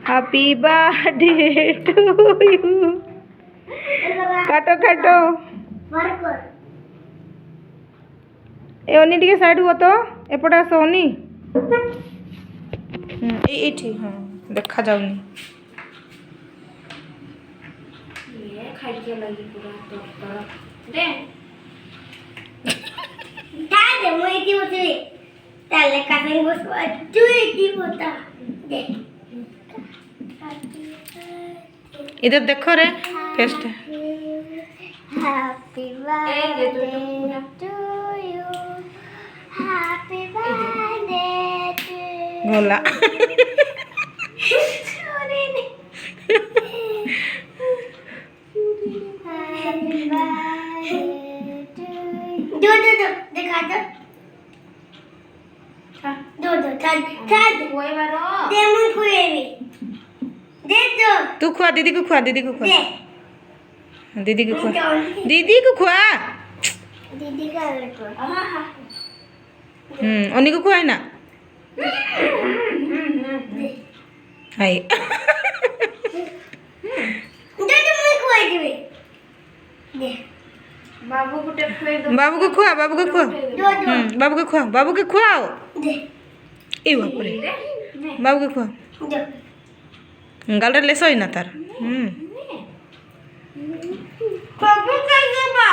Happy birthday to you. काटो काटो ए ओनी टिके साइड हुआ तो एपटे आस ओनी एठी हाँ देखा जाउनी ये खाई के लगी पूरा तो दे दे मोई दी होती ताले काफे बसवा तू की होता दे इधर देखो रे फेस्ट happy birthday to you happy birthday to गोला सॉरी हैप्पी बर्थडे टू दो दिखा दो दो था कोई बारो दे मुझे खुए भी दे दो तू खुआ दीदी को खुआ दीदी को खुआ दे दीदी को खुआ दीदी को खुआ दीदी का बेटो हां ओनी को खुआ है ना हाय दे दे मुझे खुआ दे दे बाबू को टेप खुआ दो बाबू को खुआ बाबू को खुआ बाबू को खुआ बाबू को खुआओ दे ए बाप रे बाबू को खुआ दे गाल रे लेसोई ना तार बाबू का ये बा